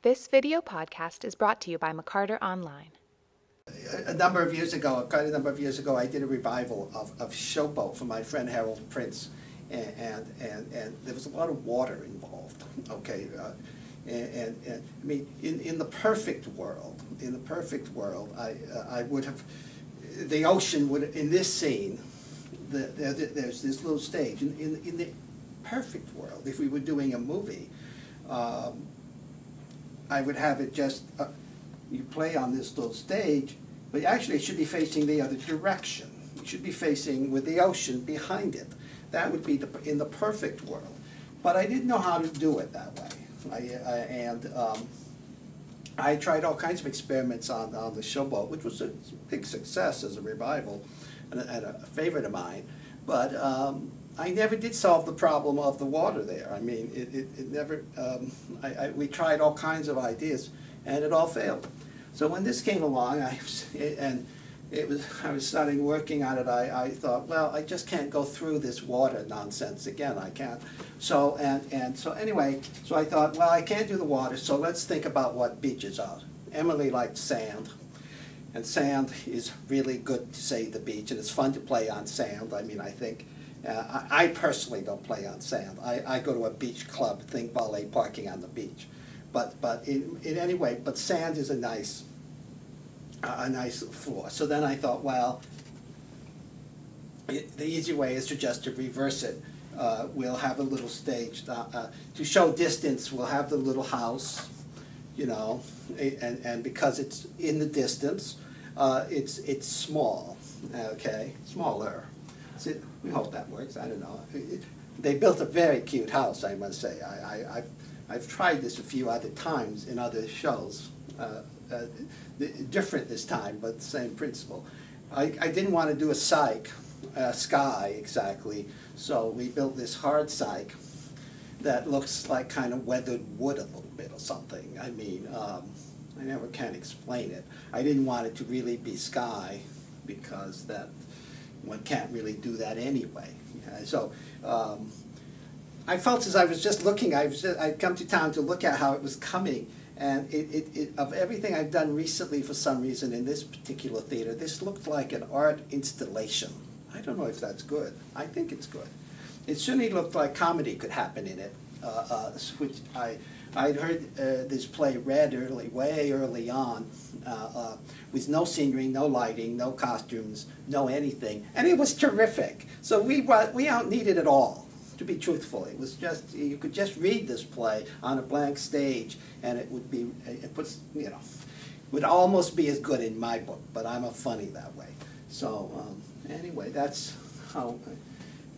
This video podcast is brought to you by McCarter Online. Quite a number of years ago, I did a revival of Showboat for my friend Harold Prince, and there was a lot of water involved. Okay, and I mean, in the perfect world, I would have, the ocean would, in this scene, there's this little stage. In the perfect world, if we were doing a movie, I would have it just, you play on this little stage, but actually it should be facing the other direction. It should be facing with the ocean behind it. That would be in the perfect world. But I didn't know how to do it that way. I tried all kinds of experiments on the Showboat, which was a big success as a revival and a favorite of mine. But I never did solve the problem of the water there. I mean, it never, we tried all kinds of ideas, and it all failed. So when this came along, I was starting working on it, I thought, well, I just can't go through this water nonsense again. I can't. So, so anyway, so I thought, well, I can't do the water, so let's think about what beaches are. Emily liked sand. And sand is really good to say the beach, and it's fun to play on sand. I mean, I think, I personally don't play on sand. I go to a beach club, think valet parking on the beach. But in any way, but sand is a nice floor. So then I thought, well, the easy way is just to reverse it. We'll have a little stage. To show distance, we'll have the little house, you know, and because it's in the distance, it's small, okay, smaller. So we hope that works. I don't know. They built a very cute house, I must say. I've tried this a few other times in other shows. Different this time, but the same principle. I didn't want to do a sky exactly, so we built this hard cyc that looks like kind of weathered wood a little bit or something. I mean, I never can explain it. I didn't want it to really be sky because that one can't really do that anyway. So I felt as I was just looking, I'd come to town to look at how it was coming, and of everything I've done recently for some reason in this particular theater, this looked like an art installation. I don't know if that's good. I think it's good. It certainly looked like comedy could happen in it, which I'd heard this play read way early on, with no scenery, no lighting, no costumes, no anything, and it was terrific. So we don't need it at all, to be truthful. It was just, you could just read this play on a blank stage, and it would be, would almost be as good in my book, but I'm a funny that way. So anyway, that's how,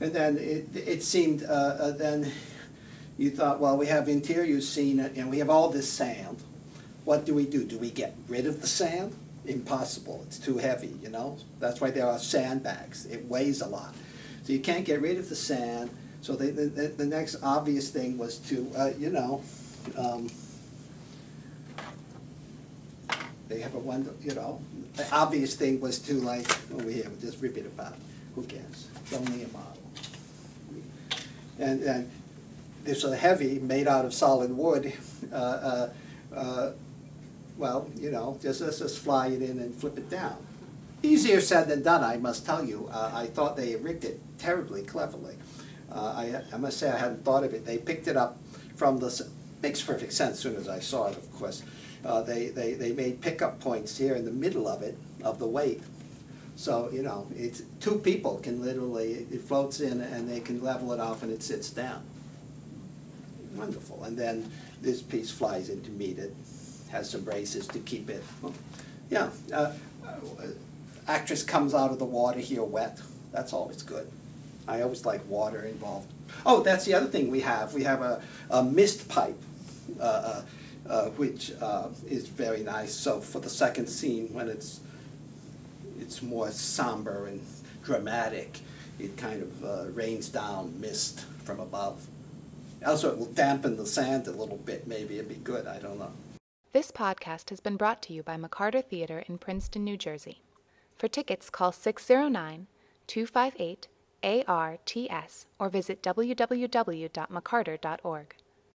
and then it seemed, then you thought, well, we have interior scene, and we have all this sand. What do? Do we get rid of the sand? Impossible. It's too heavy, you know? That's why there are sandbags. It weighs a lot. So you can't get rid of the sand. So the next obvious thing was to, they have a one, the obvious thing was to, like, over here, just rip it apart. Who cares? It's only a model. And they're so heavy, made out of solid wood, well, just let's just fly it in and flip it down. Easier said than done, I must tell you. I thought they rigged it terribly cleverly. I must say I hadn't thought of it. They picked it up from the, makes perfect sense as soon as I saw it, of course. They made pickup points here in the middle of it, of the weight. So, it's two people can literally, it floats in and they can level it off and it sits down. Wonderful. And then this piece flies in to meet it, has some braces to keep it. Yeah. Actress comes out of the water here wet. That's always good. I always like water involved. Oh, that's the other thing we have. We have a mist pipe, which is very nice. So for the second scene, when it's more somber and dramatic, it kind of rains down mist from above. Also, it will dampen the sand a little bit. Maybe it'd be good. I don't know. This podcast has been brought to you by McCarter Theatre in Princeton, New Jersey. For tickets, call 609-258-ARTS or visit www.mccarter.org.